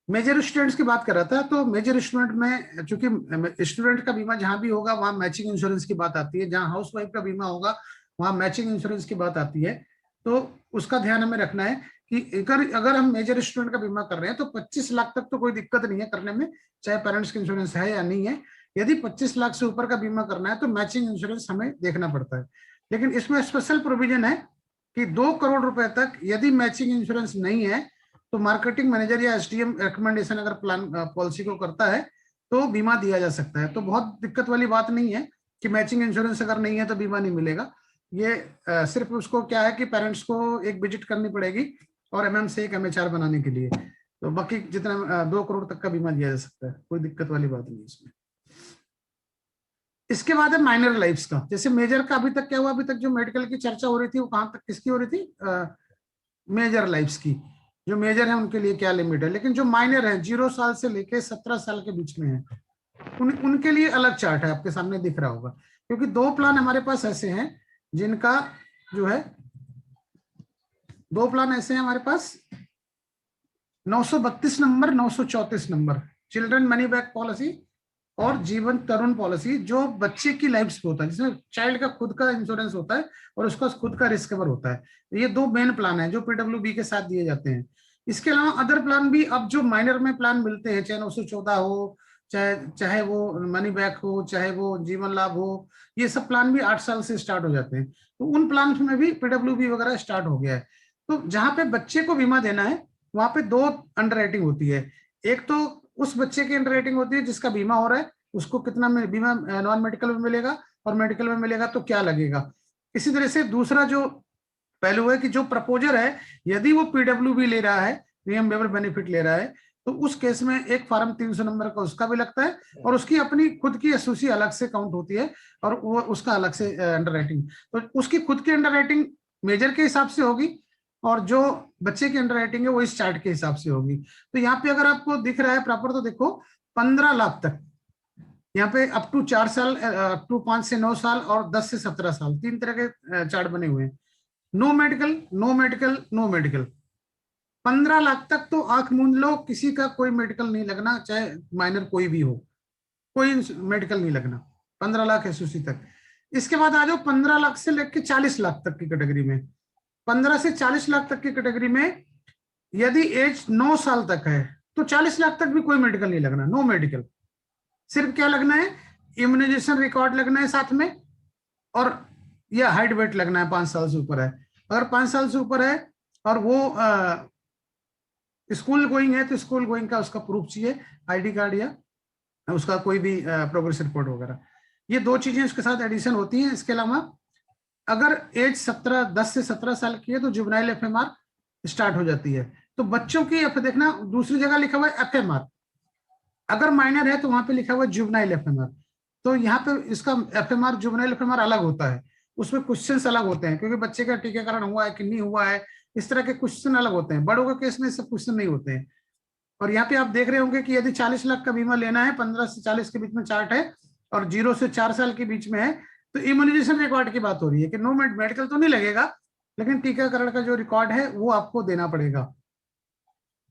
Major students की बात कर रहा था, तो मेजर स्टूडेंट में चूंकि स्टूडेंट का बीमा जहां भी होगा वहां मैचिंग इंश्योरेंस की बात आती है, जहां हाउस वाइफ का बीमा होगा वहां मैचिंग इंश्योरेंस की बात आती है। तो उसका ध्यान हमें रखना है कि अगर अगर हम मेजर स्टूडेंट का बीमा कर रहे हैं तो 25 लाख तक तो कोई दिक्कत नहीं है करने में, चाहे पेरेंट्स का इंश्योरेंस है या नहीं है। यदि 25 लाख से ऊपर का बीमा करना है तो मैचिंग इंश्योरेंस हमें देखना पड़ता है। लेकिन इसमें स्पेशल प्रोविजन है कि 2 करोड़ रुपए तक यदि मैचिंग इंश्योरेंस नहीं है तो मार्केटिंग मैनेजर या एसडीएम रिकमेंडेशन अगर प्लान पॉलिसी को करता है तो बीमा दिया जा सकता है। तो बहुत दिक्कत वाली बात नहीं है कि मैचिंग इंश्योरेंस अगर नहीं है तो बीमा नहीं मिलेगा। ये सिर्फ उसको क्या है कि पेरेंट्स को एक विजिट करनी पड़ेगी और एमएम से एक एमएचआर बनाने के लिए। तो बाकी जितना 2 करोड़ तक का बीमा दिया जा सकता है, कोई दिक्कत वाली बात नहीं इसमें। इसके बाद है माइनर लाइफ्स का। जैसे मेजर का अभी तक क्या हुआ, अभी तक जो मेडिकल की चर्चा हो रही थी वो कहां तक किसकी हो रही थी, मेजर लाइफ्स की। जो मेजर है उनके लिए क्या लिमिट है, लेकिन जो माइनर है 0 साल से लेके 17 साल के बीच में है उनके लिए अलग चार्ट है, आपके सामने दिख रहा होगा। क्योंकि 2 प्लान हमारे पास ऐसे हैं जिनका जो है 2 प्लान ऐसे हैं हमारे पास, 932 number 934 number, children money back policy और जीवन तरुण पॉलिसी, जो बच्चे की लाइफ पे होता है, जिसमें चाइल्ड का खुद का इंश्योरेंस होता है और उसका खुद का रिस्क कवर होता है। ये 2 मेन प्लान है जो पीडब्ल्यूबी के साथ दिए जाते हैं। इसके अलावा अदर प्लान भी अब जो माइनर में प्लान मिलते हैं, चाहे 914 हो, चाहे चाहे वो मनी बैक हो, चाहे वो जीवन लाभ हो, ये सब प्लान भी 8 साल से स्टार्ट हो जाते हैं। तो उन प्लान में भी पीडब्ल्यूबी वगैरह स्टार्ट हो गया है। तो जहां पे बच्चे को बीमा देना है वहां पे 2 अंडरराइटिंग होती है। एक तो उस बच्चे की अंडरराइटिंग होती है जिसका बीमा हो रहा है, उसको कितना में बीमा नॉन मेडिकल में मिलेगा और मेडिकल में मिलेगा तो क्या लगेगा। इसी तरह से दूसरा जो पहलू है कि जो प्रपोजर है यदि वो पीडब्ल्यूबी ले रहा है, प्रीमियम वेवर बेनिफिट ले रहा है, तो उस केस में एक फॉर्म 300 नंबर का उसका भी लगता है और उसकी अपनी खुद की एसओसी अलग से काउंट होती है और वो उसका अलग से अंडरराइटिंग। तो उसकी खुद की अंडरराइटिंग मेजर के हिसाब से होगी और जो बच्चे की अंडरराइटिंग है वो इस चार्ट के हिसाब से होगी। तो यहाँ पे अगर आपको दिख रहा है प्रॉपर तो देखो 15 लाख तक यहाँ पे अप टू 4 साल, अप टू 5 से 9 साल और 10 से 17 साल, 3 तरह के चार्ट बने हुए हैं। No medical, no medical, no medical. 15 lakh तक तो आंख मूंद लो, किसी का कोई मेडिकल नहीं लगना, चाहे माइनर कोई भी हो, कोई मेडिकल नहीं लगना। 15 लाख एसओसी तक। इसके बाद आ जाओ 15 लाख से लेकर 40 लाख तक की कैटेगरी में। 15 से 40 लाख तक की कैटेगरी में यदि एज 9 साल तक है तो 40 लाख तक भी कोई मेडिकल नहीं लगना, नो मेडिकल। सिर्फ क्या लगना है, इम्यूनाइजेशन रिकॉर्ड लगना है साथ में, और यह हाइट वेट लगना है 5 साल से ऊपर है। अगर 5 साल से ऊपर है और वो स्कूल गोइंग है तो स्कूल गोइंग का उसका प्रूफ चाहिए, आईडी कार्ड या उसका कोई भी प्रोग्रेस रिपोर्ट वगैरह। ये 2 चीजें उसके साथ एडिशन होती हैं। इसके अलावा अगर एज 10 से 17 साल की है तो जुवेनाइल एफएमआर स्टार्ट हो जाती है। तो बच्चों की देखना दूसरी जगह लिखा हुआ है एफएमआर, अगर माइनर है तो वहां पे लिखा हुआ है जुवेनाइल एफएमआर। तो यहाँ पे इसका एफएमआर जुवेनाइल एफएमआर अलग होता है, उसमें क्वेश्चंस अलग होते हैं क्योंकि बच्चे का टीकाकरण हुआ है कि नहीं हुआ है, इस तरह के क्वेश्चन अलग होते हैं। बड़ों के केस में सब क्वेश्चन नहीं होते हैं। और यहाँ पे आप देख रहे होंगे कि यदि 40 लाख का बीमा लेना है, 15 से 40 के बीच में चार्ट है और 0 से 4 साल के बीच में है, तो इम्यूनाइजेशन रिकॉर्ड की बात हो रही है कि नो मेडिकल तो नहीं लगेगा लेकिन टीकाकरण का जो रिकॉर्ड है वो आपको देना पड़ेगा।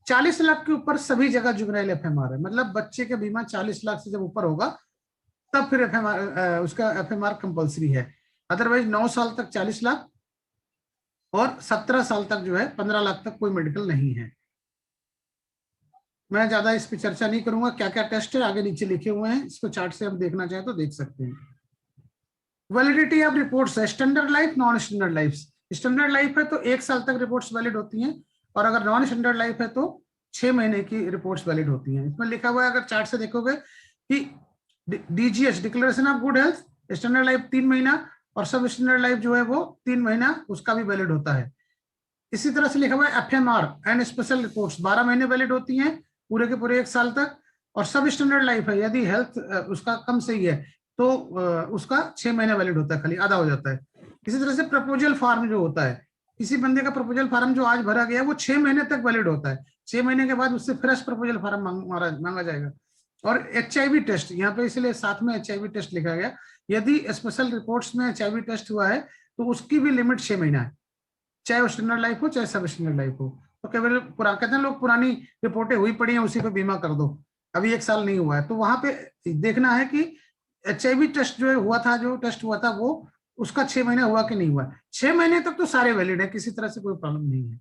40 लाख के ऊपर सभी जगह जुवेनाइल एफएमआर है, मतलब बच्चे का बीमा 40 लाख से जब ऊपर होगा तब फिर एफएमआर, उसका एफएमआर कंपलसरी है। अदरवाइज 9 साल तक 40 लाख और 17 साल तक जो है 15 लाख तक कोई मेडिकल नहीं है। मैं ज्यादा इस पर चर्चा नहीं करूंगा, क्या क्या टेस्ट है आगे नीचे लिखे हुए हैं, इसको चार्ट से हम देखना चाहें तो देख सकते हैं। वैलिडिटी ऑफ रिपोर्ट्स है standard life, non standard life. Standard life है तो 1 साल तक रिपोर्ट्स वैलिड होती हैं और अगर नॉन स्टैंडर्ड लाइफ है तो 6 महीने की रिपोर्ट्स वैलिड होती हैं। इसमें लिखा हुआ है, अगर चार्ट से देखोगे कि DGH declaration of good health standard life 3 महीना और सब स्टैंडर्ड लाइफ जो है वो 3 महीना उसका भी वैलिड होता है। इसी तरह से लिखा हुआ है एफएमआर एंड स्पेशल रिपोर्ट्स 12 महीने वैलिड होती हैं पूरे के पूरे 1 साल तक। और सब स्टैंडर्ड लाइफ है यदि हेल्थ उसका कम सही है तो उसका 6 महीने वैलिड होता है, खाली आधा हो जाता है। इसी तरह से प्रपोजल फॉर्म जो होता है, किसी बंदे का प्रपोजल फॉर्म जो आज भरा गया वो 6 महीने तक वैलिड होता है। 6 महीने के बाद उससे फ्रेश प्रपोजल फॉर्म मांगा जाएगा। और एचआईवी टेस्ट यहाँ पे इसलिए साथ में एचआईवी टेस्ट लिखा गया, यदि स्पेशल रिपोर्ट्स में एचआईवी टेस्ट हुआ है तो उसकी भी लिमिट 6 महीना है, चाहे वो स्टैंडर्ड लाइफ हो चाहे सब स्टैंडर्ड लाइफ हो। तो केवल कहते हैं लोग पुरानी रिपोर्टें हुई पड़ी हैं उसी पे बीमा कर दो, अभी 1 साल नहीं हुआ है, तो वहां पे देखना है कि HIV टेस्ट जो हुआ था, जो टेस्ट हुआ था वो उसका 6 महीने हुआ कि नहीं हुआ। 6 महीने तक तो सारे वैलिड है, किसी तरह से कोई प्रॉब्लम नहीं है।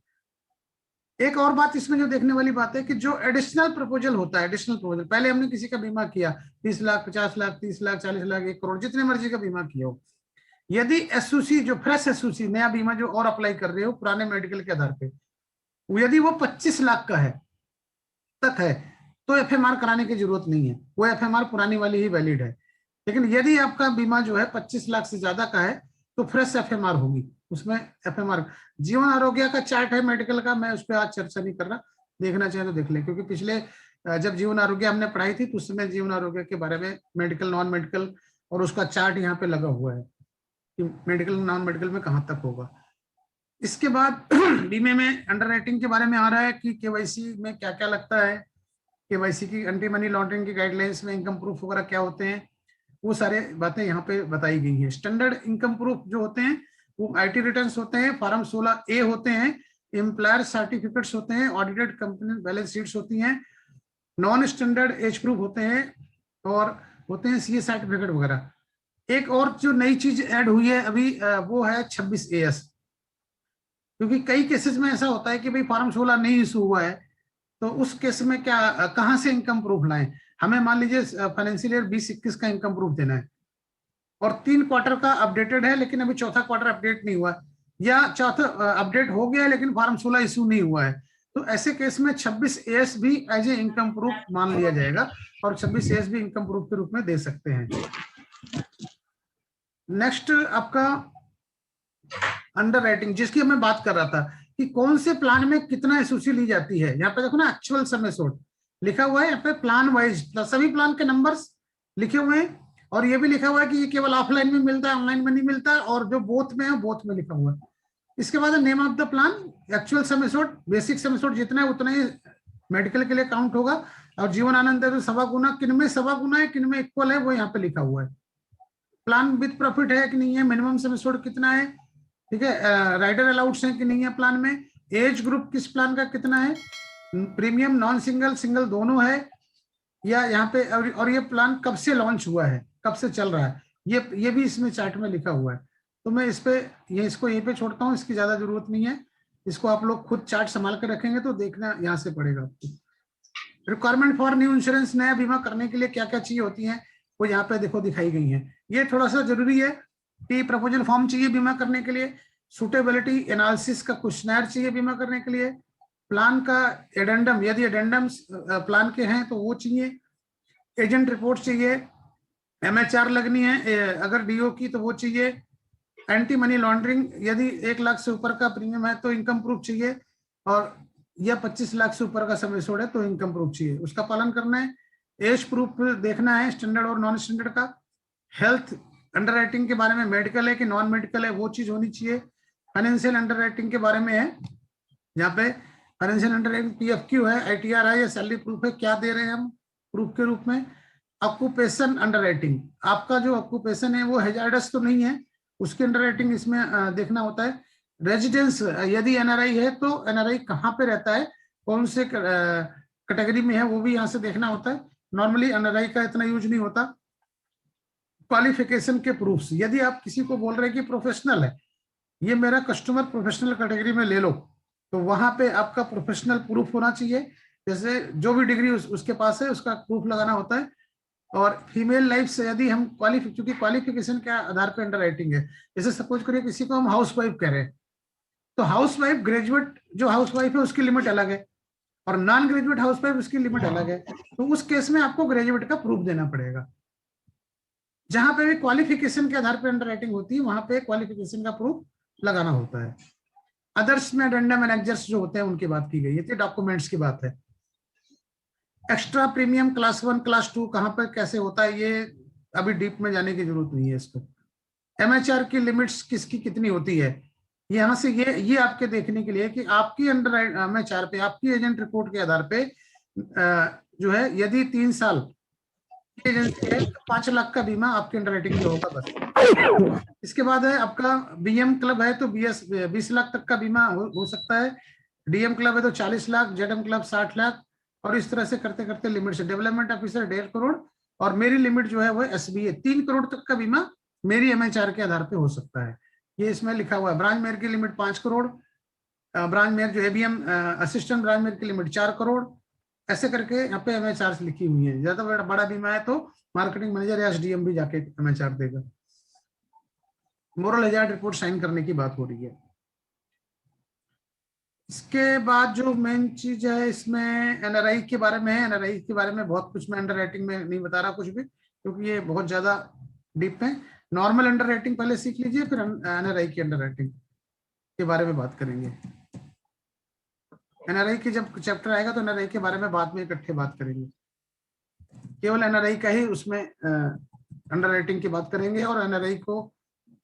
एक और बात इसमें जो देखने वाली बात है कि जो एडिशनल प्रपोजल होता है, एडिशनल प्रपोजल, पहले हमने किसी का बीमा किया 20 लाख, 50 लाख, 30 लाख, 40 लाख, 1 करोड़, जितने मर्जी का बीमा किया हो, यदि SOC जो फ्रेश SOC नया बीमा जो और अप्लाई कर रहे हो पुराने मेडिकल के आधार पे, यदि वो 25 लाख का है तक है तो FMR कराने की जरूरत नहीं है, वो FMR पुरानी वाली ही वैलिड है। लेकिन यदि आपका बीमा जो है 25 लाख से ज्यादा का है तो फ्रेश FMR होगी, उसमें FMR। जीवन आरोग्य का चार्ट है मेडिकल का, मैं उस पर आज चर्चा नहीं कर रहा, देखना चाहे तो देख ले, क्योंकि पिछले जब जीवन आरोग्य हमने पढ़ाई थी तो उस समय जीवन आरोग्य के बारे में मेडिकल नॉन मेडिकल और उसका चार्ट यहाँ पे लगा हुआ है कि मेडिकल नॉन मेडिकल में कहाँ तक होगा। इसके बाद बीमे में अंडर राइटिंग के बारे में आ रहा है कि KYC में क्या क्या लगता है, KYC की एंटी मनी लॉन्ड्रिंग की गाइडलाइंस में इनकम प्रूफ वगैरह क्या होते हैं, वो सारे बातें यहाँ पे बताई गई हैं। स्टैंडर्ड इनकम प्रूफ जो होते हैं वो IT रिटर्न्स होते हैं, फॉर्म 16A होते हैं, एम्प्लॉयर सर्टिफिकेट्स होते हैं, ऑडिटेड कंपनी बैलेंस शीट्स होती हैं, नॉन स्टैंडर्ड एज प्रूफ होते हैं और होते हैं CA सर्टिफिकेट वगैरह। एक और जो नई चीज ऐड हुई है अभी वो है 26AS, क्योंकि कई केसेस में ऐसा होता है कि भाई फॉर्म 16 नहीं इशू हुआ है, तो उस केस में क्या कहाँ से इनकम प्रूफ लाएं। हमें मान लीजिए फाइनेंशियल ईयर 20-21 का इनकम प्रूफ देना है और 3 क्वार्टर का अपडेटेड है लेकिन अभी चौथा क्वार्टर अपडेट नहीं हुआ, या चौथा अपडेट हो गया है लेकिन फॉर्म 16 इशू नहीं हुआ है, तो ऐसे केस में 26AS भी एज ए इनकम प्रूफ मान लिया जाएगा और 26AS भी इनकम प्रूफ के रूप में दे सकते हैं। नेक्स्ट आपका अंडर राइटिंग, जिसकी मैं बात कर रहा था कि कौन से प्लान में कितना एसओसी ली जाती है। यहाँ पे देखो ना एक्चुअल सम एश्योर्ड लिखा हुआ है, यहाँ पे प्लान वाइज सभी प्लान के नंबर्स लिखे हुए हैं और ये भी लिखा हुआ है कि ये केवल ऑफलाइन में मिलता है, ऑनलाइन में नहीं मिलता, और जो बोथ में है बोथ में लिखा हुआ है। इसके बाद name of the plan, actual sum assured, basic sum assured जितना है उतना ही मेडिकल के लिए काउंट होगा, और जीवन आनंद है तो सवा गुना, किन में सवा गुना है किन में इक्वल है वो यहाँ पे लिखा हुआ है। प्लान विद प्रॉफिट है कि नहीं है, मिनिमम सम एश्योर्ड कितना है, ठीक है, राइडर अलाउड्स है कि नहीं है प्लान में, एज ग्रुप किस प्लान का कितना है, प्रीमियम नॉन सिंगल सिंगल दोनों है, या यहाँ पे और ये प्लान कब से लॉन्च हुआ है, कब से चल रहा है, ये भी इसमें चार्ट में लिखा हुआ है। तो मैं इस पे इसको यहीं पे छोड़ता हूँ, इसकी ज्यादा जरूरत नहीं है, इसको आप लोग खुद चार्ट संभाल कर रखेंगे तो देखना यहाँ से पड़ेगा आपको। रिक्वायरमेंट फॉर न्यू इंश्योरेंस, नया बीमा करने के लिए क्या क्या चीज होती है वो यहाँ पे देखो दिखाई गई है। ये थोड़ा सा जरूरी है कि प्रपोजल फॉर्म चाहिए बीमा करने के लिए, सुटेबिलिटी एनालिसिस का क्वेश्चनर चाहिए बीमा करने के लिए, प्लान का एडेंडम, यदि एडेंडम्स प्लान के हैं तो वो चाहिए, एजेंट रिपोर्ट चाहिए, MHR लगनी है अगर DO की तो वो चाहिए, एंटी मनी लॉन्ड्रिंग यदि 1 लाख से ऊपर का प्रीमियम है तो इनकम प्रूफ चाहिए, और या 25 लाख से ऊपर का सम एश्योर्ड है तो इनकम प्रूफ चाहिए, उसका पालन करना है। एज प्रूफ देखना है स्टैंडर्ड और नॉन स्टैंडर्ड का, हेल्थ अंडरराइटिंग के बारे में मेडिकल है कि नॉन मेडिकल है वो चीज होनी चाहिए, फाइनेंशियल अंडरराइटिंग के बारे में है, यहाँ पे फाइनेंशियल अंडरराइटिंग PFQ है, ITR है या सैलरी प्रूफ है, क्या दे रहे हैं हम प्रूफ के रूप में। ऑक्यूपेशन अंडरराइटिंग, आपका जो ऑक्यूपेशन है वो हैजार्डस तो नहीं है, उसकी अंडरराइटिंग इसमें देखना होता है। रेजिडेंस, यदि NRI है तो NRI कहाँ पे रहता है, कौन से कैटेगरी में है वो भी यहाँ से देखना होता है, नॉर्मली NRI का इतना यूज नहीं होता। क्वालिफिकेशन के प्रूफ्स, यदि आप किसी को बोल रहे हैं कि प्रोफेशनल है, ये मेरा कस्टमर प्रोफेशनल कैटेगरी में ले लो, तो वहां पे आपका प्रोफेशनल प्रूफ होना चाहिए, जैसे जो भी डिग्री उसके पास है उसका प्रूफ लगाना होता है। और फीमेल लाइफ से यदि हम क्योंकि क्वालिफिकेशन के आधार पर अंडर राइटिंग है, जैसे सपोज करिए किसी को हम हाउस वाइफ कह रहे हैं, तो हाउस वाइफ ग्रेजुएट जो हाउस वाइफ है उसकी लिमिट अलग है, और नॉन ग्रेजुएट हाउस वाइफ उसकी लिमिट अलग है, तो उस केस में आपको ग्रेजुएट का प्रूफ देना पड़ेगा। जहां पे भी क्वालिफिकेशन के आधार पर अंडर राइटिंग होती है वहां पे क्वालिफिकेशन का प्रूफ लगाना होता है। अदर्स में एडेंडम एंड एग्जर्स जो होते हैं उनकी बात की गई है, डॉक्यूमेंट्स की बात है। एक्स्ट्रा प्रीमियम क्लास 1 क्लास 2 कहां पर कैसे होता है ये अभी डीप में जाने की जरूरत नहीं है इसको। MHR की लिमिट्स किसकी कितनी होती है, यहां से ये आपके देखने के लिए कि आपकी अंडर MHR पे आपकी एजेंट रिपोर्ट के आधार पे जो है यदि 3 साल एजेंसी है तो 5 लाख का बीमा आपके अंडर राइटिंग में होगा बस। इसके बाद है आपका BM क्लब है तो 20 लाख तक का बीमा हो सकता है, डीएम क्लब है तो 40 लाख, जेडएम क्लब 60 लाख, और इस तरह से करते करते लिमिट से डेवलपमेंट ऑफिसर 1.5 करोड़, और मेरी लिमिट जो है वो एसबीए 3 करोड़ तक का बीमा मेरी एमएचआर के आधार पे हो सकता है। ये इसमें लिखा हुआ है। ब्रांच मेयर की लिमिट 5 करोड़, ब्रांच मेयर जो एबीएम असिस्टेंट ब्रांच मेयर की लिमिट 4 करोड़, ऐसे करके यहाँ पे एमएचआर लिखी हुई है। ज्यादा बड़ा बीमा है तो मार्केटिंग मैनेजर या एसडीएम भी जाके एमएचआर देगा। मोरल हैजार्ड रिपोर्ट साइन करने की बात हो रही है। इसके बाद जो मेन चीज है इसमें एनआरआई के बारे में है। एनआरआई के बारे में बहुत कुछ मैं अंडर राइटिंग में नहीं बता रहा कुछ भी, क्योंकि ये बहुत ज्यादा डीप है। नॉर्मल अंडर राइटिंग पहले सीख लीजिए, फिर एनआरआई की अंडर राइटिंग के बारे में बात करेंगे। एनआरआई की जब चैप्टर आएगा तो एनआरआई के बारे में बाद में इकट्ठे बात करेंगे। केवल एनआरआई का ही उसमें अंडर राइटिंग की बात करेंगे, और एनआरआई को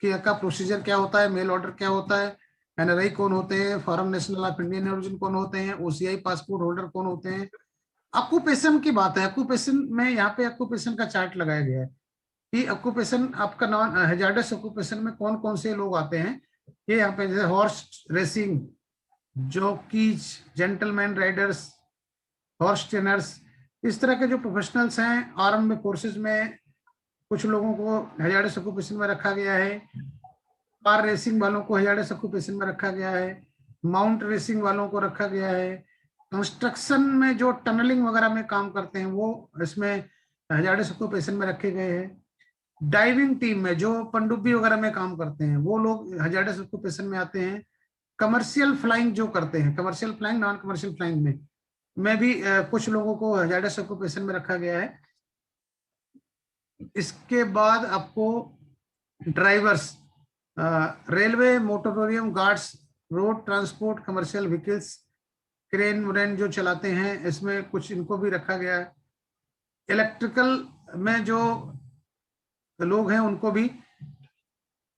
का प्रोसीजर क्या होता है, मेल ऑर्डर क्या होता है, एनआरआई कौन होते हैं, foreign national of Indian origin कौन होते हैं, ओसीआई पासपोर्ट होल्डर कौन होते हैं। ऑक्यूपेशन की बात है। ऑक्यूपेशन में यहाँ पे ऑक्यूपेशन का चार्ट लगाया गया है कि ऑक्यूपेशन आपका नॉन हैजार्डस ऑक्यूपेशन में कौन कौन से लोग आते हैं। ये यहाँ पे जैसे horse racing, jockeys, gentleman Riders, horse trainers, इस तरह के जो प्रोफेशनल्स हैं। आर्म में फोर्सेस में कुछ लोगों को हैजार्डस ऑक्यूपेशन में रखा गया है। कार रेसिंग वालों को हैजार्डस ऑक्यूपेशन में रखा गया है। माउंट रेसिंग वालों को रखा गया है। कंस्ट्रक्शन में जो टनलिंग वगैरह में काम करते हैं वो इसमें हैजार्डस ऑक्यूपेशन में रखे गए हैं। डाइविंग टीम में जो पनडुब्बी वगैरह में काम करते हैं वो लोग हैजार्डस ऑक्यूपेशन में आते हैं। कमर्शियल फ्लाइंग जो करते हैं, commercial flying, non commercial flying में भी कुछ लोगों को हैजार्डस ऑक्यूपेशन में रखा गया है। इसके बाद आपको drivers, railway, motorium guards, road transport, commercial vehicles, crane Wren जो चलाते हैं इसमें कुछ इनको भी रखा गया है। इलेक्ट्रिकल में जो लोग हैं उनको भी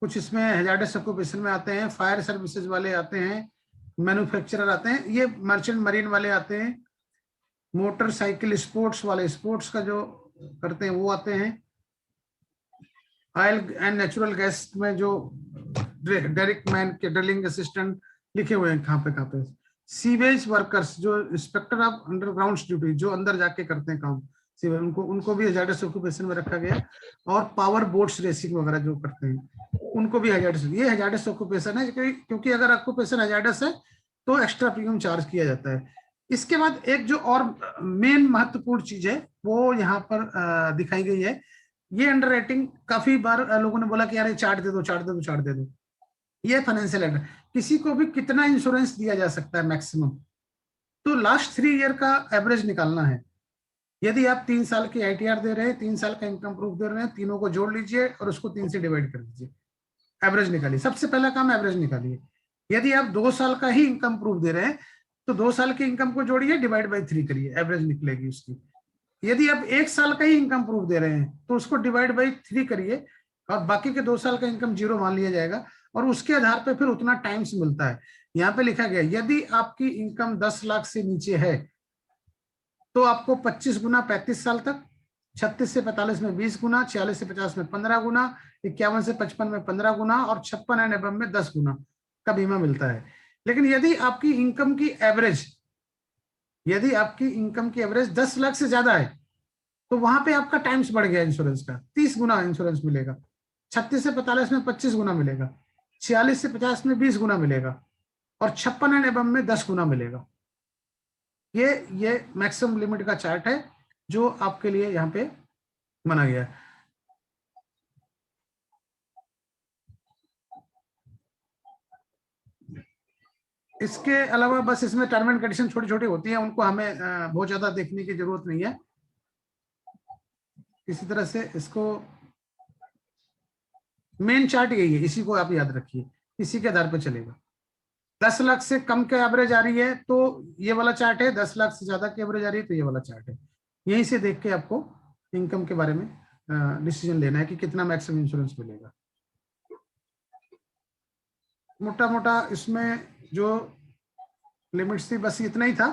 कुछ इसमें हैजार्डस ऑक्यूपेशन में आते हैं। फायर सर्विसेज वाले आते हैं, मैन्युफैक्चरर आते हैं, ये मर्चेंट मरीन वाले आते हैं, मोटरसाइकिल स्पोर्ट्स वाले, स्पोर्ट्स का जो करते हैं वो आते हैं। ऑयल एंड नेचुरल गैस में जो डायरेक्ट मैन के ड्रिलिंग असिस्टेंट लिखे हुए हैं कहाँ पे। सीवेज वर्कर्स जो इंस्पेक्टर ऑफ अंडरग्राउंड ड्यूटी जो अंदर जाके करते हैं काम, उनको भी हैजार्डस ऑक्यूपेशन में रखा गया। और पावर बोट्स रेसिंग वगैरह जो करते हैं उनको भी हैजार्डस, ये हैजार्डस ऑक्यूपेशन है, क्योंकि अगर ऑक्यूपेशन हैजार्डस है तो एक्स्ट्रा प्रीमियम चार्ज किया जाता है। इसके बाद एक जो और मेन महत्वपूर्ण चीज है वो यहाँ पर दिखाई गई है। ये अंडर राइटिंग काफी बार लोगों ने बोला कि यार चार्ट दे दो, चार्ट दे दो, चार्ट दे दो। ये फाइनेंशियल एड, किसी को भी कितना इंश्योरेंस दिया जा सकता है मैक्सिमम, तो लास्ट 3 ईयर का एवरेज निकालना है। यदि आप 3 साल की आईटीआर दे रहे हैं, 3 साल का इनकम प्रूफ दे रहे हैं, तीनों को जोड़ लीजिए और उसको 3 से डिवाइड कर दीजिए, एवरेज निकालिए। सबसे पहला काम एवरेज निकालिए। यदि आप 2 साल का ही इनकम प्रूफ दे रहे हैं तो 2 साल की इनकम को जोड़िए, डिवाइड बाई 3 करिए, एवरेज निकलेगी उसकी। यदि आप 1 साल का ही इनकम प्रूफ दे रहे हैं तो उसको डिवाइड बाई 3 करिए, और बाकी के 2 साल का इनकम 0 मान लिया जाएगा, और उसके आधार पर फिर उतना टाइम्स मिलता है। यहाँ पे लिखा गया यदि आपकी इनकम 10 लाख से नीचे है तो आपको 25 गुना 35 साल तक, 36 से 45 में 20 गुना, 46 से 50 में 15 गुना, 51 से 55 में 15 गुना, और 56 एंड एबव में 10 गुना का बीमा मिलता है। लेकिन यदि आपकी इनकम की एवरेज, यदि आपकी इनकम की एवरेज 10 लाख से ज्यादा है तो वहां पे आपका टाइम्स बढ़ गया इंश्योरेंस का, 30 गुना इंश्योरेंस मिलेगा। 36 से 45 में 25 गुना मिलेगा, 46 से 50 में 20 गुना मिलेगा, और 56 एंड एबव में 10 गुना मिलेगा। ये मैक्सिमम लिमिट का चार्ट है जो आपके लिए यहाँ पे बना गया है। इसके अलावा बस इसमें टर्म एंड कंडीशन छोटी छोटी होती हैं, उनको हमें बहुत ज्यादा देखने की जरूरत नहीं है। इसी तरह से इसको मेन चार्ट यही है, इसी को आप याद रखिए, इसी के आधार पर चलेगा। 10 लाख से कम के एवरेज आ रही है तो ये वाला चार्ट है, 10 लाख से ज्यादा की एवरेज आ रही है तो ये वाला चार्ट है। यहीं से देख के आपको इनकम के बारे में डिसीजन लेना है कि कितना मैक्सिमम इंश्योरेंस मिलेगा। मोटा मोटा इसमें जो लिमिट्स थी बस इतना ही था,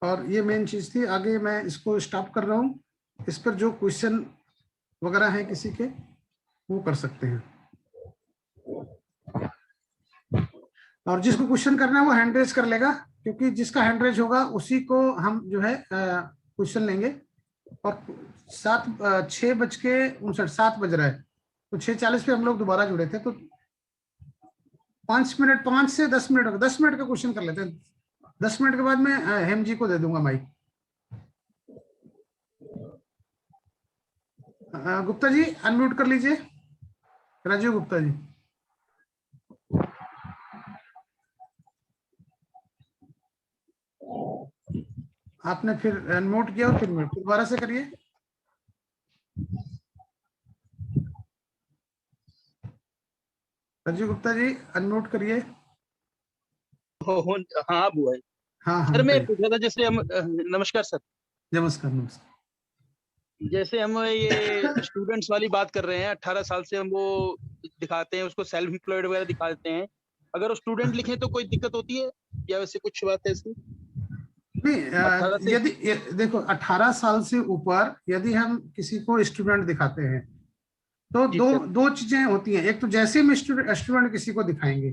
और ये मेन चीज थी। आगे मैं इसको स्टॉप कर रहा हूँ। इस पर जो क्वेश्चन वगैरह हैं किसी के, वो कर सकते हैं। और जिसको क्वेश्चन करना है वो हैंड रेज कर लेगा, क्योंकि जिसका हैंड रेज होगा उसी को हम जो है क्वेश्चन लेंगे। और 6:59 7 बज रहा है, तो 6:40 पे हम लोग दोबारा जुड़े थे, तो 5 मिनट, 5 से 10 मिनट होगा, 10 मिनट का क्वेश्चन कर लेते हैं। 10 मिनट के बाद मैं हेम जी को दे दूंगा माइक। गुप्ता जी अनम्यूट कर लीजिए, राजीव गुप्ता जी। आपने फिर अनम्यूट किया और फिर दोबारा से करिए। राजीव गुप्ता जी अनम्यूट करिए। हाँ बुआ। हाँ हाँ सर मैं बताइए। पूछ रहा था, जैसे हम नमस्कार सर। नमस्कार नमस्कार। जैसे हम ये स्टूडेंट्स वाली बात कर रहे हैं, 18 साल से हम वो दिखाते हैं, उसको सेल्फ एम्प्लॉयड वगैरह दिखा देते हैं। अगर वो स्टूडेंट लिखे तो कोई दिक्कत होती है या वैसे कुछ बात है ऐसी? नहीं 18 से यदि देखो 18 साल से ऊपर यदि हम किसी को स्टूडेंट दिखाते हैं तो जी दो सर। दो चीजें होती हैं। एक तो जैसे हम स्टूडेंट किसी को दिखाएंगे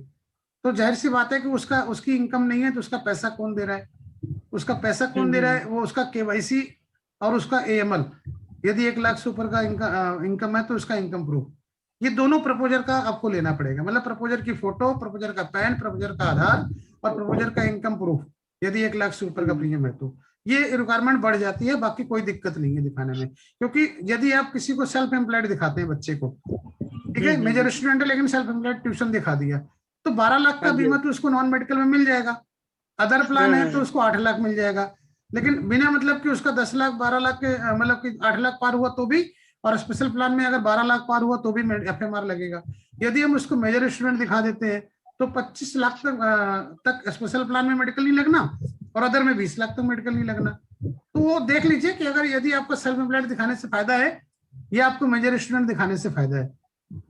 तो जाहिर सी बात है कि उसकी इनकम नहीं है, तो उसका पैसा कौन दे रहा है, उसका पैसा कौन दे रहा है, वो उसका केवाईसी और उसका एएमएल। यदि 1 लाख से ऊपर का इनकम है तो उसका इनकम प्रूफ, ये दोनों प्रपोजर का आपको लेना पड़ेगा। मतलब प्रपोजर की फोटो, प्रपोजर का पैन, प्रपोजर का आधार और प्रपोजर का इनकम प्रूफ, यदि 1 लाख से ऊपर का प्रीमियम है तो ये रिक्वायरमेंट बढ़ जाती है। बाकी कोई दिक्कत नहीं है दिखाने में, क्योंकि यदि आप किसी को सेल्फ एम्प्लॉयड दिखाते हैं बच्चे को, ठीक है, मेजर स्टूडेंट है लेकिन सेल्फ एम्प्लॉयड ट्यूशन दिखा दिया, तो 12 लाख हाँ का जी। बीमा तो उसको नॉन मेडिकल में मिल जाएगा। अदर प्लान है तो उसको 8 लाख मिल जाएगा। लेकिन बिना मतलब कि उसका 10 लाख 12 लाख के मतलब कि 8 लाख पार हुआ तो भी, और स्पेशल प्लान में अगर 12 लाख पार हुआ तो भी एफएमआर लगेगा। यदि हम उसको मेजर स्टूडेंट दिखा देते हैं तो 25 लाख तक स्पेशल प्लान में मेडिकल नहीं लगना और अदर में 20 लाख तक मेडिकल नहीं लगना। तो वो देख लीजिए कि अगर यदि आपको सेल्फ एम्प्लॉयड दिखाने से फायदा है या आपको मेजर स्टूडेंट दिखाने से फायदा है।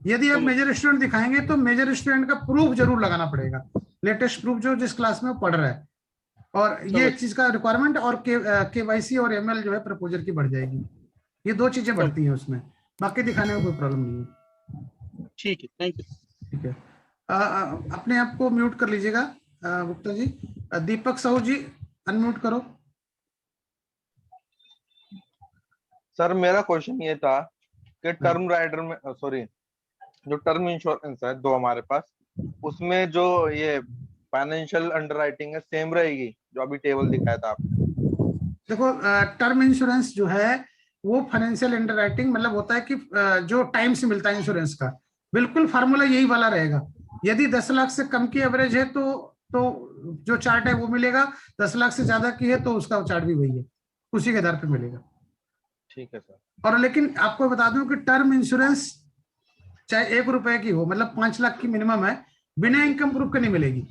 यदि आप मेजर स्टूडेंट दिखाएंगे तो मेजर स्टूडेंट का प्रूफ जरूर लगाना पड़ेगा, लेटेस्ट प्रूफ जो जिस क्लास में वो पढ़ रहा है। और ये एक चीज का रिक्वायरमेंट, और केवाईसी और एमएल जो है प्रपोजर की बढ़ जाएगी। ये दो चीजें बढ़ती हैं उसमें, बाकी दिखाने में कोई प्रॉब्लम नहीं है। ठीक है, थैंक यू। ठीक है, अपने आप को म्यूट कर लीजिएगा गुप्ता जी। दीपक साहू जी अनम्यूट करो। सर मेरा क्वेश्चन ये था कि टर्म राइडर में, सॉरी, जो टर्म इंश्योरेंस है दो हमारे पास, उसमें जो ये फाइनेंशियल अंडरराइटिंग है सेम रहेगी जो अभी टेबल दिखाया था आपने? देखो टर्म इंश्योरेंस जो है वो फाइनेंशियल अंडरराइटिंग मतलब होता है कि जो टाइम से मिलता है इंश्योरेंस का, बिल्कुल फार्मूला यही वाला रहेगा। यदि 10 लाख से कम की एवरेज है तो जो चार्ट है वो मिलेगा, 10 लाख से ज्यादा की है तो उसका चार्ट भी वही है, उसी के आधार पर मिलेगा। ठीक है सर। और लेकिन आपको बता दूं कि टर्म इंश्योरेंस चाहे 1 रुपए की हो, मतलब 5 लाख की मिनिमम है, बिना इनकम प्रूफ के नहीं मिलेगी।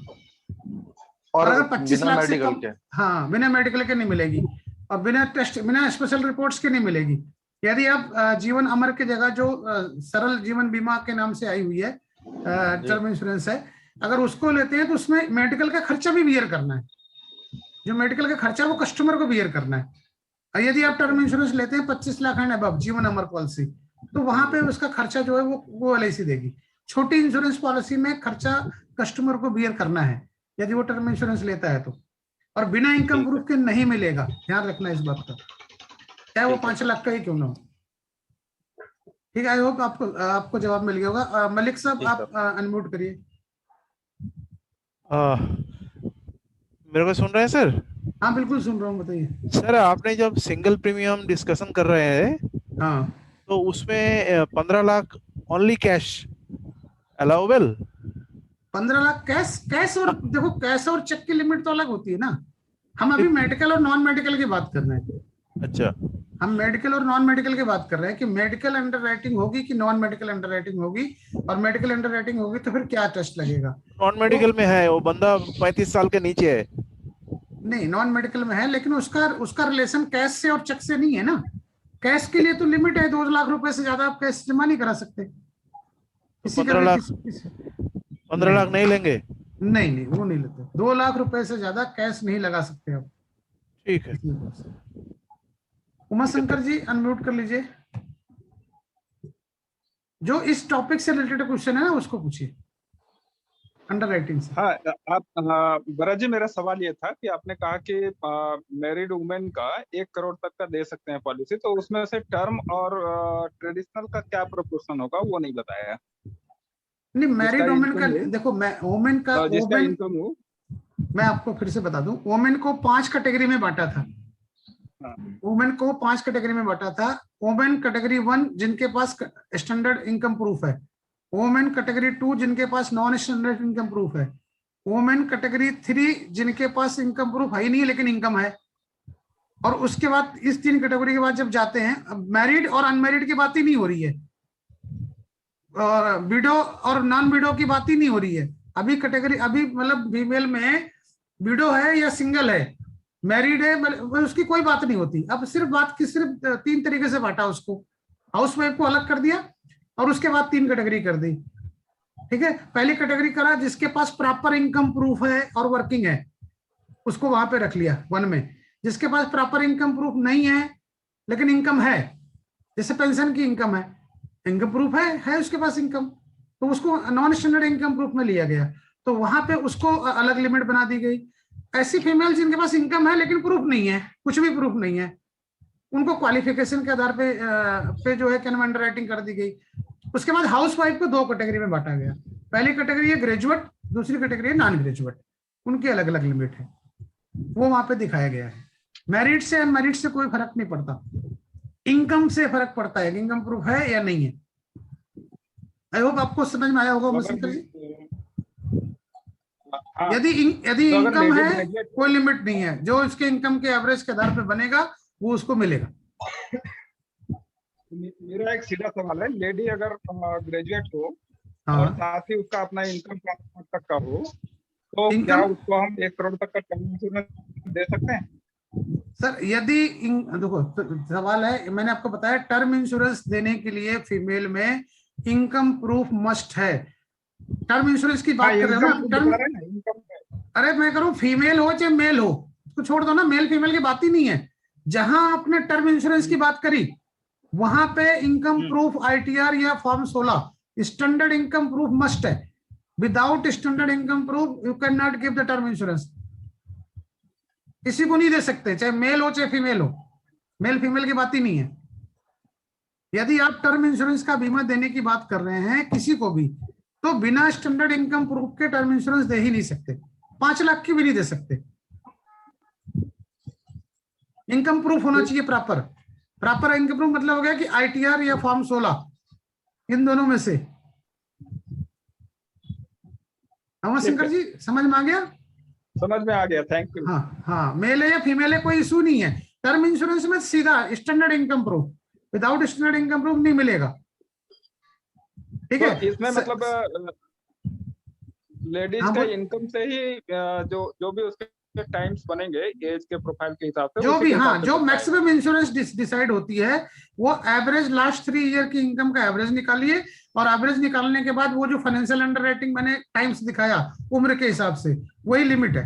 और अगर 25 बिना लाख से मेडिकल कम, के? हाँ बिना मेडिकल के नहीं मिलेगी, और बिना टेस्ट, बिना स्पेशल रिपोर्ट्स के नहीं मिलेगी। यदि आप जीवन अमर की जगह जो सरल जीवन बीमा के नाम से आई हुई है टर्म इंश्योरेंस है, अगर उसको लेते हैं तो उसमें मेडिकल का खर्चा भी बियर करना है। जो मेडिकल का खर्चा वो कस्टमर को बियर करना है। और यदि आप टर्म इंश्योरेंस लेते हैं 25 लाख एंड अबव जीवन अमर पॉलिसी, तो वहां पे उसका खर्चा जो है वो एलआईसी देगी। छोटी इंश्योरेंस पॉलिसी में खर्चा कस्टमर को बियर करना है यदि वो टर्म इंश्योरेंस लेता है तो, और बिना इनकम प्रूफ के नहीं मिलेगा, ध्यान रखना इस बात का, चाहे वो 5 लाख का ही क्यों ना हो। ठीक है, आई होप आपको जवाब मिल गया होगा। मलिक साहब आप अनम्यूट करिए। मेरे को सुन रहे हैं सर? हाँ बिल्कुल सुन रहा हूँ, बताइए। सर आपने जब सिंगल प्रीमियम डिस्कशन कर रहे हैं हाँ तो उसमें 15 lakh only cash allowable? 15 lakh cash? Cash और देखो, कैश और चेक की लिमिट तो अलग होती है ना। हम अभी मेडिकल और नॉन मेडिकल की बात कर रहे हैं। अच्छा, हम मेडिकल और नॉन मेडिकल की बात कर रहे हैं कि मेडिकल अंडर राइटिंग होगी कि नॉन मेडिकल अंडर राइटिंग होगी, और मेडिकल अंडर राइटिंग होगी तो फिर क्या टेस्ट लगेगा। नॉन मेडिकल तो में है वो बंदा 35 साल के नीचे है। नहीं, नॉन मेडिकल में है लेकिन उसका रिलेशन कैश से और चेक से नहीं है ना। कैश के लिए तो लिमिट है, 2 लाख रुपए से ज्यादा आप कैश जमा नहीं करा सकते तो किसी का 15 भी। लाख 15 लाख नहीं लेंगे? नहीं नहीं, वो नहीं लेते। 2 लाख रुपए से ज्यादा कैश नहीं लगा सकते आप। ठीक है। उमा शंकर जी अनम्यूट कर लीजिए। जो इस टॉपिक से रिलेटेड क्वेश्चन है ना उसको पूछिए। अंडर राइटिंग से। हाँ आप, हाँ भरत जी, मेरा सवाल ये था कि आपने कहा कि मैरिड वुमेन का 1 करोड़ तक का दे सकते हैं पॉलिसी, तो उसमें से टर्म और ट्रेडिशनल का क्या प्रोपोर्शन होगा वो नहीं बताया। नहीं, मैरिड वुमेन का income हो, देखो, वुमेन का जिसका वुमेन, इनकम हो, मैं आपको फिर से बता दूं, वुमेन को 5 कैटेगरी में बांटा था। हाँ, वुमेन को 5 कैटेगरी में बांटा था। वुमेन कैटेगरी 1 जिनके पास स्टैंडर्ड इनकम प्रूफ है, वुमेन कैटेगरी 2 जिनके पास नॉन स्टैंडर्ड इनकम प्रूफ है, वुमेन कैटेगरी 3 जिनके पास इनकम प्रूफ है ही नहीं लेकिन इनकम है, और उसके बाद इस 3 कैटेगरी के बाद जब जाते हैं, अब मैरिड और अनमैरिड की बात ही नहीं हो रही है, और विडो और नॉन विडो की बात ही नहीं हो रही है। अभी कैटेगरी, अभी मतलब फीमेल में विडो है या सिंगल है, मैरिड है, उसकी कोई बात नहीं होती। अब सिर्फ बात की सिर्फ 3 तरीके से बांटा उसको, हाउस वाइफ को अलग कर दिया और उसके बाद 3 कैटेगरी कर दी। ठीक है, पहली कैटेगरी करा जिसके पास प्रॉपर इनकम प्रूफ है और वर्किंग है, उसको वहां पे रख लिया 1 में। जिसके पास प्रॉपर इनकम प्रूफ नहीं है लेकिन इनकम है, जैसे पेंशन की इनकम है, इनकम प्रूफ है उसके पास इनकम, तो उसको नॉन स्टैंडर्ड इनकम प्रूफ में लिया गया, तो वहां पे उसको अलग लिमिट बना दी गई। ऐसी फीमेल जिनके पास इनकम है लेकिन प्रूफ नहीं है, कुछ भी प्रूफ नहीं है, उनको क्वालिफिकेशन के आधार पे जो है क्या अंडर राइटिंग कर दी गई। उसके बाद हाउस वाइफ को 2 कैटेगरी में बांटा गया। पहली कैटेगरी है ग्रेजुएट, दूसरी कैटेगरी है नॉन ग्रेजुएट, उनकी अलग अलग लिमिट है, वो वहां पे दिखाया गया है। मैरिड से अनमैरिड से कोई फर्क नहीं पड़ता, इनकम से फर्क पड़ता है, इनकम प्रूफ है या नहीं है। आई होप आपको समझ में आया होगा मुझसे जी। यदि तो अगर इनकम है, graduate कोई लिमिट नहीं है, जो इसके इनकम के एवरेज के आधार पे बनेगा वो उसको मिलेगा। मेरा एक सीधा सवाल है, लेडी अगर ग्रेजुएट हो हाँ, और साथ ही उसका अपना इनकम 5 लाख तक का हो, तो Income? क्या उसको हम 1 करोड़ तक का टर्म इंश्योरेंस दे सकते हैं? सर यदि देखो सवाल है, मैंने आपको बताया टर्म इंश्योरेंस देने के लिए फीमेल में इनकम प्रूफ मस्ट है। टर्म इंश्योरेंस की बात कर रहे हो ना, टर्म, अरे मैं करूं फीमेल हो चाहे मेल हो, उसको छोड़ दो ना, मेल फीमेल की बात ही नहीं है। जहां आपने टर्म इंश्योरेंस की बात करी वहां पे इनकम प्रूफ आईटीआर या form 16 standard income proof must है। Without standard income proof you can not give the term insurance, किसी को नहीं दे सकते, चाहे मेल हो चाहे फीमेल हो, मेल फीमेल की बात ही नहीं है। यदि आप टर्म इंश्योरेंस का बीमा देने की बात कर रहे हैं किसी को भी, तो बिना स्टैंडर्ड इनकम प्रूफ के टर्म इंश्योरेंस दे ही नहीं सकते, 5 लाख की भी नहीं दे सकते। इनकम प्रूफ होना चाहिए प्रॉपर। प्रॉपर इनकम प्रूफ मतलब हो गया कि आईटीआर या फॉर्म 16, इन दोनों में से। हाँ शंकर जी, समझ में आ गया? समझ में आ गया, थैंक यू। हाँ, मेल है या फीमेल है कोई इशू नहीं है। टर्म इंश्योरेंस में सीधा standard income proof, without standard income proof नहीं मिलेगा। ठीक है, तो इसमें मतलब लेडीज का इनकम से ही जो भी उसके टाइम्स बनेंगे एज के प्रोफाइल के हिसाब से, जो भी, हाँ, जो मैक्सिमम इंश्योरेंस डिसाइड होती है वो एवरेज लास्ट 3 ईयर की इनकम का एवरेज निकालिए, और एवरेज निकालने के बाद वो जो फाइनेंशियल अंडरराइटिंग मैंने टाइम्स दिखाया उम्र के हिसाब से, वही लिमिट है,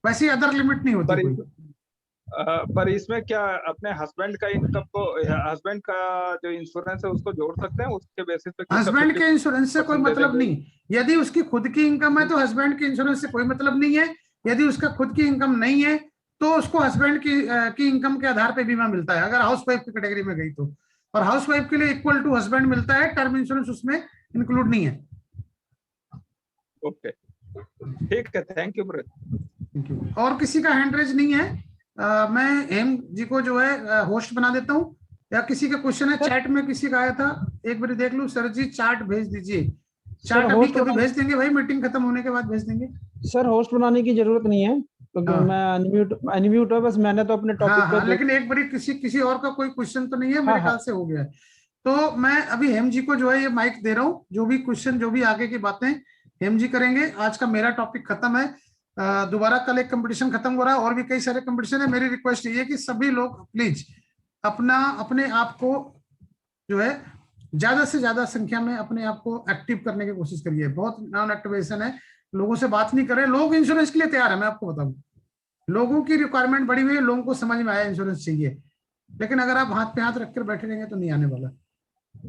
वैसे अदर लिमिट नहीं होती कोई। पर इसमें क्या अपने हस्बैंड का इनकम को, हस्बैंड का जो इंश्योरेंस है उसको जोड़ सकते हैं उसके बेसिस पे? हस्बैंड के इंश्योरेंस से कोई मतलब नहीं। यदि उसकी खुद की इनकम है तो हस्बैंड के इंश्योरेंस से कोई मतलब नहीं है। यदि उसका खुद की इनकम नहीं है तो उसको हस्बैंड की इनकम के आधार पे बीमा मिलता है, अगर हाउस वाइफ की कैटेगरी में गई तो। और हाउस वाइफ के लिए इक्वल टू हस्बैंड मिलता है, टर्म इंश्योरेंस उसमें इंक्लूड नहीं है। ओके, ठीक है, थैंक यू ब्रदर। और किसी का हैंड रेज नहीं है। मैं हेम जी को जो है होस्ट बना देता हूँ, या किसी का क्वेश्चन है चैट में किसी का आया था, एक बार देख लूं। सर जी चार्ट भेज दीजिए, चार्ट अभी कभी भेज देंगे भाई, मीटिंग खत्म होने के बाद भेज देंगे। सर होस्ट बनाने की जरूरत नहीं है क्योंकि मैं अनम्यूट है, बस मैंने तो अपने टॉपिक पे लेकिन एक बारी किसी और का कोई क्वेश्चन तो नहीं है? मेरे ख्याल से हो गया है। तो मैं अभी हेम जी को जो है ये माइक दे रहा हूँ, जो भी क्वेश्चन जो भी आगे की बातें हेम जी करेंगे। आज का मेरा टॉपिक खत्म है, दोबारा कल एक कंपटीशन खत्म हो रहा है, और भी कई सारे कंपटीशन है। मेरी रिक्वेस्ट ये है कि सभी लोग प्लीज अपने आप को जो है ज्यादा से ज्यादा संख्या में अपने आप को एक्टिव करने की कोशिश करिए। बहुत नॉन एक्टिवेशन है, लोगों से बात नहीं कर रहे। लोग इंश्योरेंस के लिए तैयार है, मैं आपको बताऊं, लोगों की रिक्वायरमेंट बढ़ी हुई है, लोगों को समझ में आया इंश्योरेंस चाहिए, लेकिन अगर आप हाथ पे हाथ रखकर बैठे रहेंगे तो नहीं आने वाला।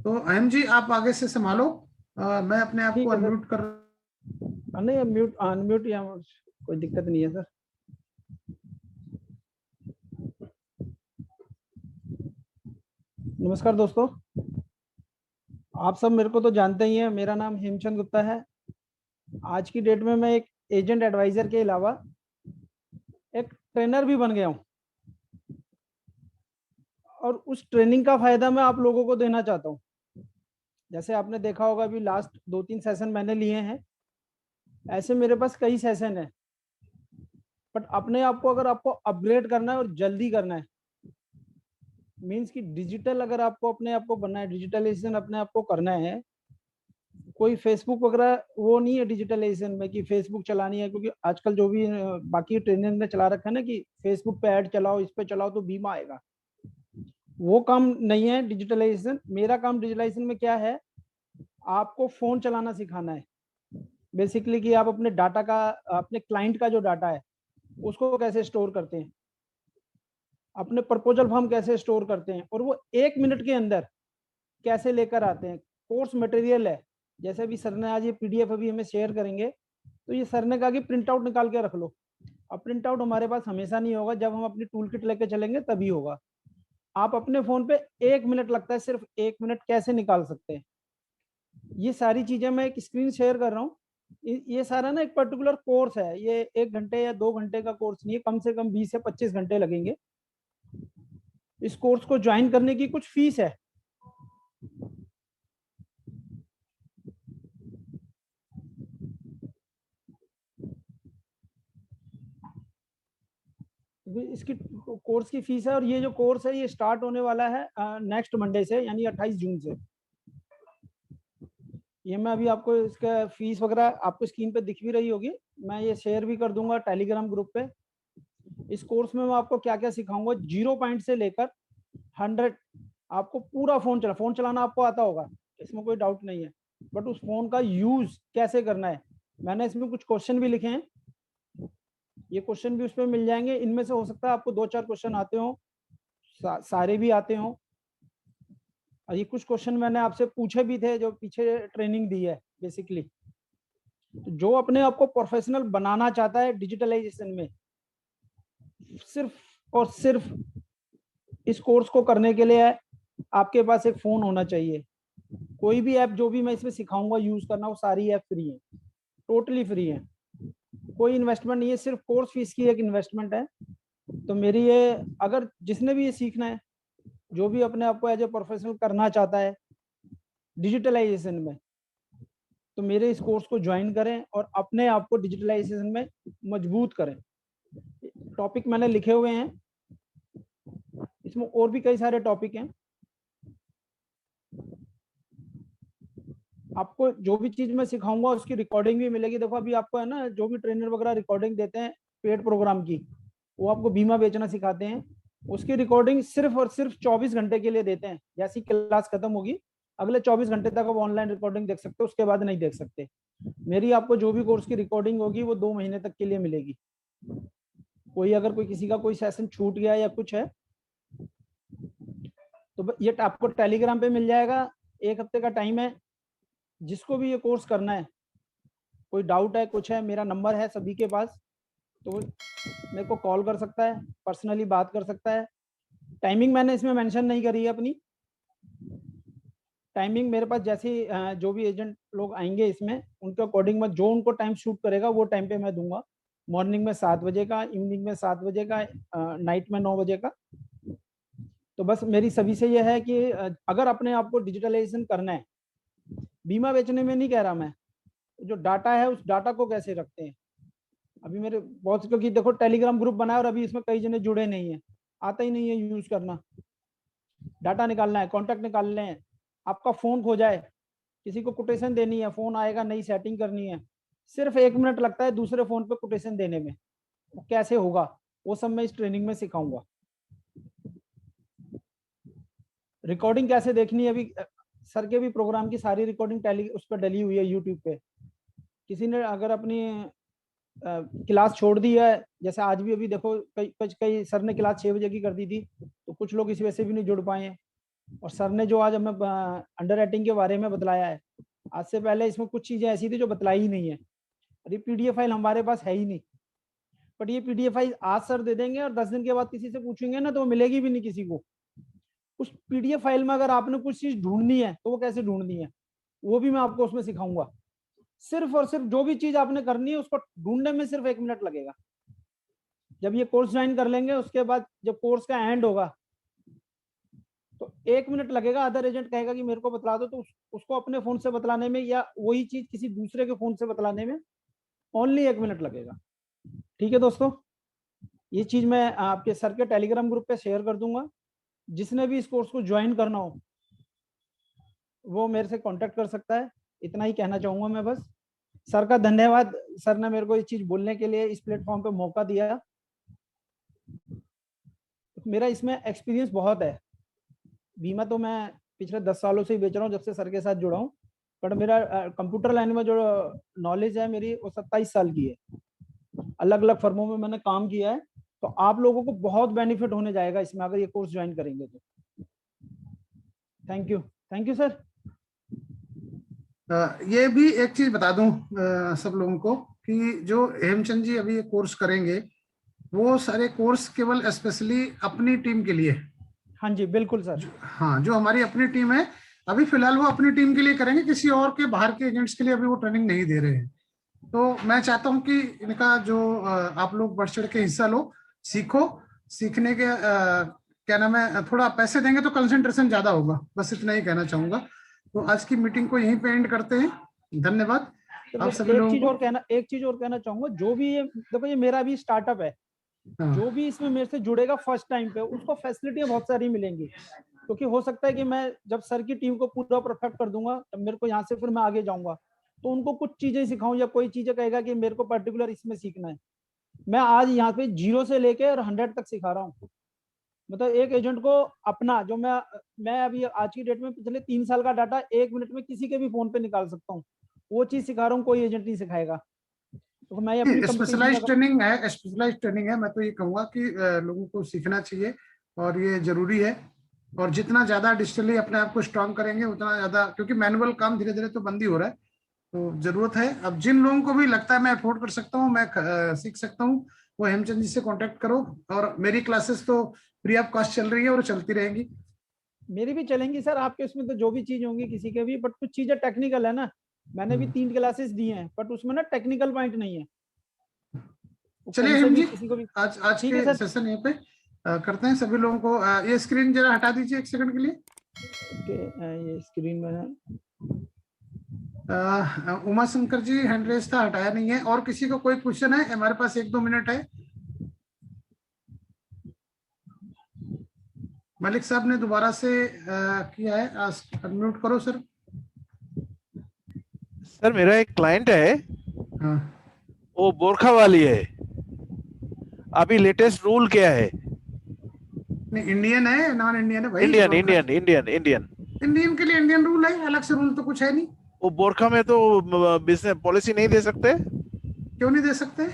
तो अहम जी आप आगे से संभालो, मैं अपने आप को अनम्यूट कर नहीं, म्यूट अनम्यूट या कोई दिक्कत नहीं है सर। नमस्कार दोस्तों, आप सब मेरे को तो जानते ही हैं, मेरा नाम हेमचंद गुप्ता है। आज की डेट में मैं एक एजेंट एडवाइजर के अलावा एक ट्रेनर भी बन गया हूं, और उस ट्रेनिंग का फायदा मैं आप लोगों को देना चाहता हूं। जैसे आपने देखा होगा, अभी लास्ट 2-3 सेशन मैंने लिए हैं, ऐसे मेरे पास कई सेशन है। बट अपने आप को अगर आपको अपग्रेड करना है और जल्दी करना है, मीन्स कि डिजिटल अगर आपको अपने आप को बनना है, डिजिटलाइजेशन अपने आप को करना है, कोई फेसबुक वगैरह वो नहीं है डिजिटलाइजेशन में कि फेसबुक चलानी है, क्योंकि आजकल जो भी बाकी ट्रेनर ने चला रखा है ना कि फेसबुक पे ऐड चलाओ, इस पे चलाओ तो बीमा आएगा, वो काम नहीं है डिजिटलाइजेशन। मेरा काम डिजिटलाइजेशन में क्या है, आपको फोन चलाना सिखाना है बेसिकली, कि आप अपने डाटा का, अपने क्लाइंट का जो डाटा है उसको कैसे स्टोर करते हैं, अपने प्रपोजल फॉर्म कैसे स्टोर करते हैं, और वो 1 मिनट के अंदर कैसे लेकर आते हैं। कोर्स मटेरियल है, जैसे अभी सर ने आज ये पीडीएफ अभी हमें शेयर करेंगे, तो ये सर ने कहा कि प्रिंट आउट निकाल के रख लो। अब प्रिंट आउट हमारे पास हमेशा नहीं होगा, जब हम अपनी टूल किट लेके चलेंगे तभी होगा। आप अपने फोन पे 1 मिनट लगता है, सिर्फ 1 मिनट कैसे निकाल सकते हैं, ये सारी चीजें मैं एक स्क्रीन शेयर कर रहा हूँ। ये सारा ना एक पर्टिकुलर कोर्स है, ये 1 घंटे या 2 घंटे का कोर्स नहीं है, कम से कम 20 से 25 घंटे लगेंगे। इस कोर्स को ज्वाइन करने की कुछ फीस है। इसकी कोर्स की फीस है, और ये जो कोर्स है ये स्टार्ट होने वाला है नेक्स्ट मंडे से, यानी 28 जून से। ये मैं अभी आपको इसका फीस वगैरह आपको स्क्रीन पे दिख भी रही होगी, मैं ये शेयर भी कर दूंगा टेलीग्राम ग्रुप पे। इस कोर्स में मैं आपको क्या क्या सिखाऊंगा, 0 पॉइंट से लेकर 100, आपको पूरा फोन चलाना आपको आता होगा, इसमें कोई डाउट नहीं है, बट उस फोन का यूज कैसे करना है। मैंने इसमें कुछ क्वेश्चन भी लिखे हैं, ये क्वेश्चन भी उस पर मिल जाएंगे। इनमें से हो सकता है आपको 2-4 क्वेश्चन आते हो, सारे भी आते हो, और ये कुछ क्वेश्चन मैंने आपसे पूछे भी थे जो पीछे ट्रेनिंग दी है बेसिकली। तो जो अपने आप को प्रोफेशनल बनाना चाहता है डिजिटलाइजेशन में, सिर्फ और सिर्फ इस कोर्स को करने के लिए आपके पास एक फोन होना चाहिए। कोई भी ऐप जो भी मैं इसमें सिखाऊंगा यूज करना, वो सारी ऐप फ्री है, टोटली फ्री है, कोई इन्वेस्टमेंट नहीं है, सिर्फ कोर्स फीस की एक इन्वेस्टमेंट है। तो मेरी ये, अगर जिसने भी ये सीखना है, जो भी अपने आप को एज ए प्रोफेशनल करना चाहता है डिजिटलाइजेशन में, तो मेरे इस कोर्स को ज्वाइन करें और अपने आप को डिजिटलाइजेशन में मजबूत करें। टॉपिक मैंने लिखे हुए हैं, इसमें और भी कई सारे टॉपिक हैं। आपको जो भी चीज मैं सिखाऊंगा उसकी रिकॉर्डिंग भी मिलेगी। देखो अभी आपको है ना, जो भी ट्रेनर वगैरह रिकॉर्डिंग देते हैं पेड प्रोग्राम की, वो आपको बीमा बेचना सिखाते हैं, उसकी रिकॉर्डिंग सिर्फ और सिर्फ 24 घंटे के लिए देते हैं। जैसी क्लास खत्म होगी अगले 24 घंटे तक आप ऑनलाइन रिकॉर्डिंग देख सकते हो, उसके बाद नहीं देख सकते। मेरी आपको जो भी कोर्स की रिकॉर्डिंग होगी वो 2 महीने तक के लिए मिलेगी। कोई अगर कोई किसी का कोई सेशन छूट गया या कुछ है तो ये आपको टेलीग्राम पे मिल जाएगा, 1 हफ्ते का टाइम है। जिसको भी ये कोर्स करना है, कोई डाउट है कुछ है, मेरा नंबर है सभी के पास, तो मेरे को कॉल कर सकता है, पर्सनली बात कर सकता है। टाइमिंग मैंने इसमें मेंशन नहीं करी है अपनी। टाइमिंग मेरे पास जैसे जो भी एजेंट लोग आएंगे इसमें, उनके अकॉर्डिंग मैं जो उनको टाइम शूट करेगा वो टाइम पे मैं दूंगा। मॉर्निंग में 7 बजे का, इवनिंग में 7 बजे का, नाइट में 9 बजे का। तो बस मेरी सभी से यह है कि अगर अपने आप को डिजिटलाइजेशन करना है, बीमा बेचने में नहीं कह रहा मैं, जो डाटा है उस डाटा को कैसे रखते हैं। अभी मेरे बहुत, क्योंकि देखो टेलीग्राम ग्रुप बनाया और अभी इसमें कई जने जुड़े नहीं है, आता ही नहीं है यूज करना। डाटा निकालना है, कॉन्टैक्ट निकालने हैं, आपका फोन खो जाए, किसी को कोटेशन देनी है, फोन आएगा, नई सेटिंग करनी है, सिर्फ 1 मिनट लगता है दूसरे फोन पे कोटेशन देने में। वो कैसे होगा वो सब मैं इस ट्रेनिंग में सिखाऊंगा। रिकॉर्डिंग कैसे देखनी है, अभी सर के भी प्रोग्राम की सारी रिकॉर्डिंग टैली उस पर डली हुई है यूट्यूब पे। किसी ने अगर अपनी क्लास छोड़ दी है, जैसे आज भी अभी देखो कई सर ने क्लास 6 बजे की कर दी थी, तो कुछ लोग इस वजह से भी नहीं जुड़ पाए हैं। और सर ने जो आज हमें अंडर राइटिंग के बारे में बतलाया है, आज से पहले इसमें कुछ चीजें ऐसी थी जो बतलाई ही नहीं है। अरे पीडीएफ फाइल हमारे पास है ही नहीं, बट ये पीडीएफ फाइल आज सर दे देंगे और 10 दिन के बाद किसी से पूछेंगे ना तो वो मिलेगी भी नहीं किसी को। उस पीडीएफ फाइल में अगर आपने कुछ चीज ढूंढनी है तो वो कैसे ढूंढनी है वो भी मैं आपको उसमें सिखाऊंगा। सिर्फ और सिर्फ जो भी चीज आपने करनी है उसको ढूंढने में सिर्फ 1 मिनट लगेगा। जब ये कोर्स ज्वाइन कर लेंगे उसके बाद जब कोर्स का एंड होगा तो 1 मिनट लगेगा। अदर एजेंट कहेगा कि मेरे को बतला दो, तो उसको अपने फोन से बतलाने में या वही चीज किसी दूसरे के फोन से बतलाने में ओनली 1 मिनट लगेगा। ठीक है दोस्तों, ये चीज मैं आपके सर के टेलीग्राम ग्रुप पे शेयर कर दूंगा। जिसने भी इस कोर्स को ज्वाइन करना हो वो मेरे से कांटेक्ट कर सकता है। इतना ही कहना चाहूंगा मैं बस। सर का धन्यवाद, सर ने मेरे को ये चीज बोलने के लिए इस प्लेटफॉर्म पे मौका दिया। मेरा इसमें एक्सपीरियंस बहुत है। बीमा तो मैं पिछले 10 सालों से ही बेच रहा हूँ, जब से सर के साथ जुड़ा हूँ। पर मेरा कंप्यूटर लाइन में जो नॉलेज है मेरी वो 27 साल की है। अलग अलग फर्मों में मैंने काम किया है, तो आप लोगों को बहुत बेनिफिट होने जाएगा इसमें अगर ये कोर्स ज्वाइन करेंगे तो। Thank you sir. ये भी एक चीज बता दूं सब लोगों को कि जो हेमचंद जी अभी ये कोर्स करेंगे वो सारे कोर्स केवल स्पेशली अपनी टीम के लिए। हाँ जी बिल्कुल सर। हाँ, जो हमारी अपनी टीम है अभी फिलहाल वो अपनी टीम के लिए करेंगे, किसी और के बाहर के एजेंट्स के लिए अभी वो ट्रेनिंग नहीं दे रहे हैं। तो मैं चाहता हूं कि इनका जो आप लोग बढ़ चढ़ के हिस्सा लो, सीखो। सीखने के क्या नाम है, थोड़ा पैसे देंगे तो कंसंट्रेशन ज्यादा होगा। बस इतना ही कहना चाहूंगा। तो आज की मीटिंग को यहीं पे एंड करते हैं। धन्यवाद आप सभी लोगों को। एक चीज और कहना चाहूंगा, जो भी ये देखो ये मेरा भी स्टार्टअप है, जो भी इसमें मेरे से जुड़ेगा फर्स्ट टाइम पे उसको फैसिलिटियां बहुत सारी मिलेंगी। क्योंकि हो सकता है कि मैं जब सर की टीम को पूरा परफेक्ट कर दूंगा तब मेरे को यहाँ से फिर मैं आगे जाऊंगा तो उनको कुछ चीजें सिखाऊं या कोई चीजें कहेगा कि मेरे को पर्टिकुलर इसमें सीखना है। मैं आज यहाँ पे 0 से लेके और 100 तक सिखा रहा हूँ। मतलब एक एजेंट को अपना जो मैं अभी आज की डेट में पिछले 3 साल का डाटा 1 मिनट में किसी के भी फोन पे निकाल सकता हूँ। वो चीज सिखा रहा हूँ, कोई एजेंट नहीं सिखाएगा। तो मैं अपनी स्पेशलाइज्ड ट्रेनिंग है। मैं तो ये कहूंगा कि लोगों को सीखना चाहिए और ये जरूरी है। और जितना ज्यादा डिजिटली अपने आप को स्ट्रांग करेंगे उतना ज्यादा, क्योंकि मैनुअल काम धीरे धीरे तो बंद ही हो रहा है, तो जरूरत है। अब जिन लोगों को भी लगता है मैं अफोर्ड कर सकता हूँ, मैं सीख सकता हूँ, वो हेमचंद जी से कांटेक्ट करो। और मेरी क्लासेस तो फ्री ऑफ कॉस्ट चल रही है और चलती रहेंगी। मेरी भी चलेंगी सर। आपके उसमें तो जो भी चीज होंगी किसी के भी, बट कुछ चीजें टेक्निकल है ना। मैंने भी 3 क्लासेस दी हैं बट उसमें ना टेक्निकल पॉइंट नहीं है। चलिए हेम जी, आज के सेशन यहाँ पे करते हैं। सभी लोगों को ये स्क्रीन जरा हटा दीजिए 1 सेकंड के लिए। ये स्क्रीन में उमा शंकर जी हैंड रेज था, हटाया नहीं है। और किसी को कोई क्वेश्चन है? हमारे पास 1-2 मिनट है। मलिक साहब ने दोबारा से किया है, अनम्यूट करो सर। सर मेरा एक क्लाइंट है, हाँ। वो बोरखा वाली है। अभी लेटेस्ट रूल क्या है? नहीं, इंडियन है नॉन इंडियन है भाई? इंडियन के लिए इंडियन रूल है, अलग से रूल तो कुछ है नहीं। वो बोरखा में तो बिजनेस पॉलिसी नहीं दे सकते? क्यों नहीं दे सकते?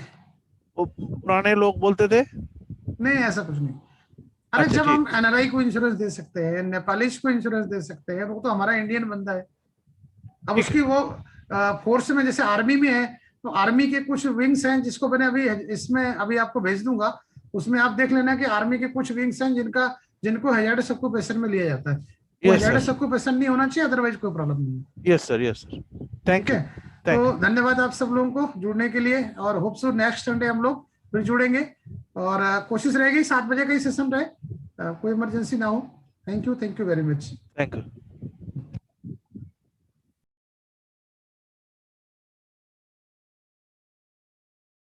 वो पुराने लोग बोलते थे। नहीं, ऐसा कुछ नहीं। अरे अच्छा, जब हम एनआरआई को इंश्योरेंस दे सकते हैं, नेपालीज को इंश्योरेंस दे सकते हैं, वो तो हमारा इंडियन बंदा है। अब उसकी वो फोर्स में, जैसे आर्मी में है तो आर्मी के कुछ विंग्स हैं जिसको मैंने अभी आपको भेज दूंगा। उसमें आप देख लेना कि आर्मी के कुछ विंग्स हैं जिनको हैजार्डस ऑक्यूपेशन में लिया जाता है। हैजार्डस ऑक्यूपेशन नहीं होना चाहिए, अदरवाइज कोई प्रॉब्लम नहीं है। Yes sir. Thank you. तो धन्यवाद आप सब लोगों को जुड़ने के लिए, और होप सो नेक्स्ट संडे हम लोग फिर जुड़ेंगे। और कोशिश रहेगी 7 बजे का ही सेशन रहे, कोई इमरजेंसी ना हो। Thank you very much. Thank you.